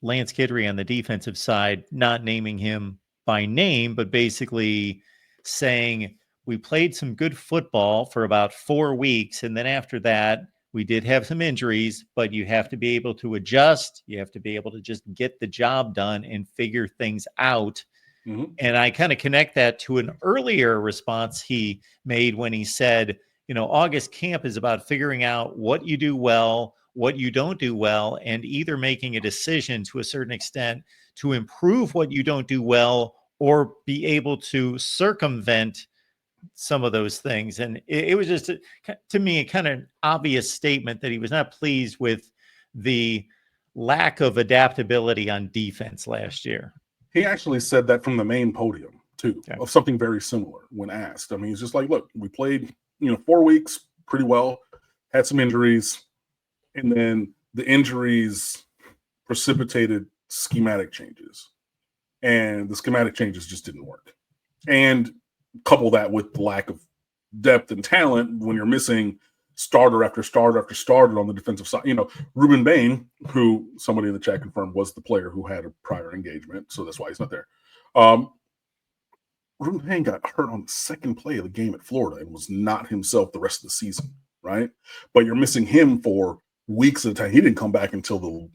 Lance Guidry on the defensive side, not naming him by name, but basically saying we played some good football for about 4 weeks. And then after that, we did have some injuries, but you have to be able to adjust. You have to be able to just get the job done and figure things out. Mm-hmm. And I kind of connect that to an earlier response he made when he said, August camp is about figuring out what you do well, what you don't do well, and either making a decision to a certain extent to improve what you don't do well or be able to circumvent some of those things. And it was just, to me, a kind of obvious statement that he was not pleased with the lack of adaptability on defense last year. He actually said that from the main podium, too, of something very similar when asked. I mean, he's just like, look, we played, 4 weeks pretty well, had some injuries, and then the injuries precipitated schematic changes. And the schematic changes just didn't work. And couple that with the lack of depth and talent when you're missing starter after starter after starter on the defensive side. Ruben Bain, who somebody in the chat confirmed was the player who had a prior engagement, so that's why he's not there. Ruben Bain got hurt on the second play of the game at Florida and was not himself the rest of the season, right? But you're missing him for weeks at a time. He didn't come back until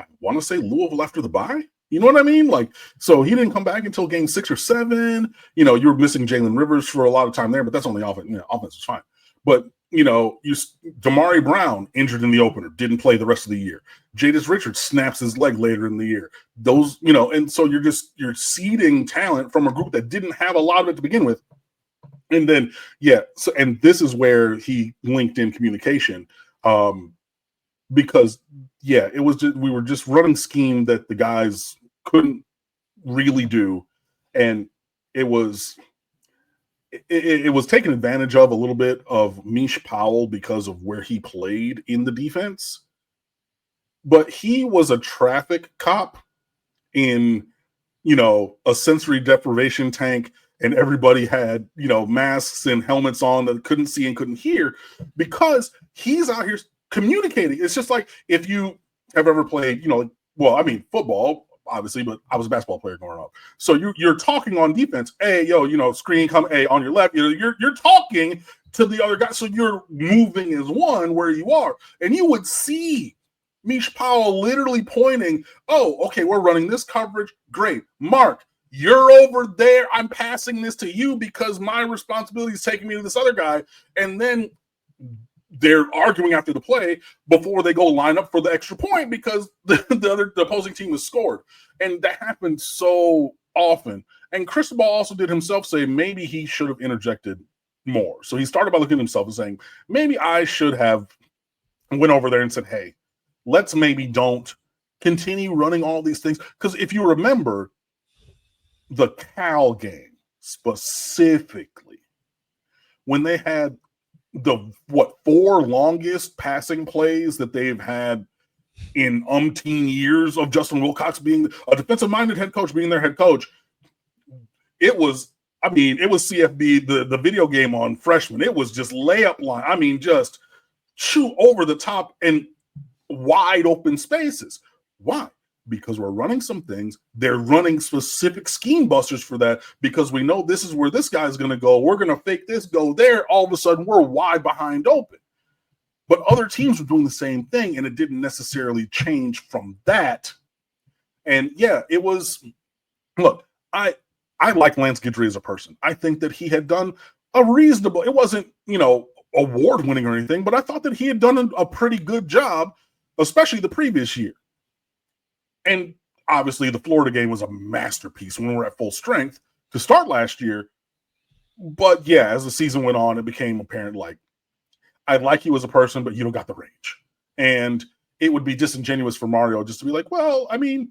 I want to say Louisville after the bye. You know what I mean? So he didn't come back until game 6 or 7. You were missing Jalen Rivers for a lot of time there, but that's only offense. Offense was fine. But, Damari Brown injured in the opener, didn't play the rest of the year. Jadis Richards snaps his leg later in the year. Those, and so you're seeding talent from a group that didn't have a lot of it to begin with. And then, and this is where he linked in communication. Because it was just, we were just running scheme that the guys couldn't really do, and it was taken advantage of a little bit of Mish Powell because of where he played in the defense. But he was a traffic cop in a sensory deprivation tank, and everybody had masks and helmets on that couldn't see and couldn't hear because he's out here communicating. It's just like if you have ever played, football, obviously, but I was a basketball player growing up. So you're talking on defense. Hey, screen come. Hey, on your left. You're talking to the other guy. So you're moving as one where you are, and you would see Mish Powell literally pointing. Oh, okay, we're running this coverage. Great, Mark. You're over there. I'm passing this to you because my responsibility is taking me to this other guy, and then they're arguing after the play before they go line up for the extra point because the opposing team has scored. And that happened so often. And Cristobal also did himself say maybe he should have interjected more. So he started by looking at himself and saying, maybe I should have went over there and said, hey, let's maybe don't continue running all these things. Because if you remember the Cal game specifically, when they had the 4 longest passing plays that they've had in umpteen years of Justin Wilcox being a defensive-minded head coach, being their head coach, it was CFB, the video game on freshman. It was just layup line. Just shoot over the top and wide open spaces. Why? Because we're running some things. They're running specific scheme busters for that because we know this is where this guy's going to go. We're going to fake this, go there. All of a sudden, we're wide behind open. But other teams were doing the same thing, and it didn't necessarily change from that. And, it was – look, I like Lance Guidry as a person. I think that he had done a reasonable – it wasn't, award-winning or anything, but I thought that he had done a pretty good job, especially the previous year. And obviously the Florida game was a masterpiece when we were at full strength to start last year. But as the season went on, it became apparent I like you as a person, but you don't got the range. And it would be disingenuous for Mario just to be like, well, we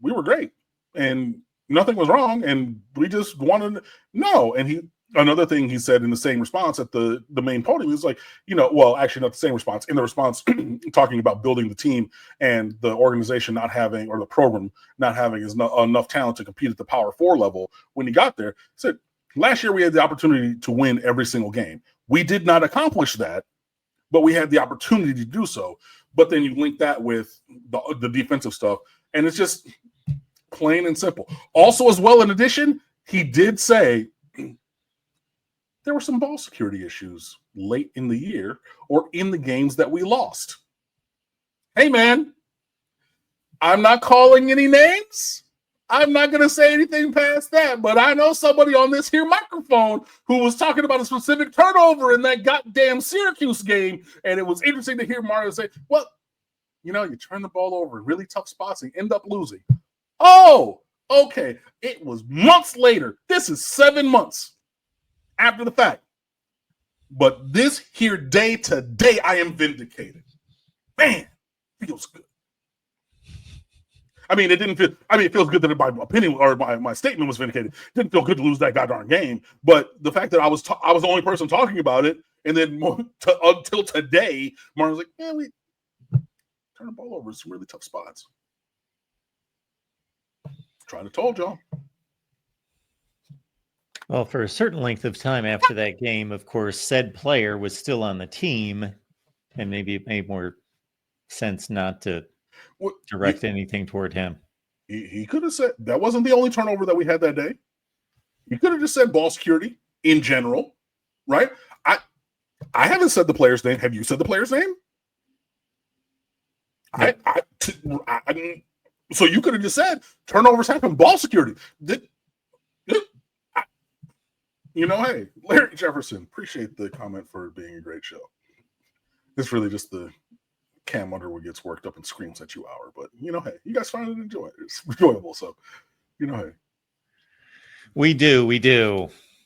were great and nothing was wrong. And we just wanted no. And another thing he said in the same response at the main podium is actually not the same response. In the response, talking about building the team and the organization not having, or the program not having enough talent to compete at the Power 4 level. When he got there, he said, last year we had the opportunity to win every single game. We did not accomplish that, but we had the opportunity to do so. but then you link that with the defensive stuff, and it's just plain and simple. Also, as well, in addition, he did say there were some ball security issues late in the year or in the games that we lost. Hey, man, I'm not calling any names. I'm not going to say anything past that, but I know somebody on this here microphone who was talking about a specific turnover in that goddamn Syracuse game, and it was interesting to hear Mario say, well, you know, you turn the ball over in really tough spots and end up losing. Oh, okay. It was months later. This is 7 months after the fact. But this here day to day, I am vindicated. Man, feels good. I mean, it didn't feel. I mean, it feels good that my opinion or my statement was vindicated. It didn't feel good to lose that goddamn game, but the fact that I was the only person talking about it, and then until today, Martin's like, "Yeah, we turn the ball over in some really tough spots." Trying to told y'all. Well, for a certain length of time after that game, of course, said player was still on the team, and maybe it made more sense not to direct anything toward him. He could have said that wasn't the only turnover that we had that day. He could have just said ball security in general, right? I haven't said the player's name. Have you said the player's name? No. So you could have just said turnovers happen, ball security. You know, hey, Larry Jefferson, appreciate the comment for being a great show. It's really just the Cam Underwood gets worked up and screams at you hour, but you know, hey, you guys find it enjoyable. So, you know, hey, we do.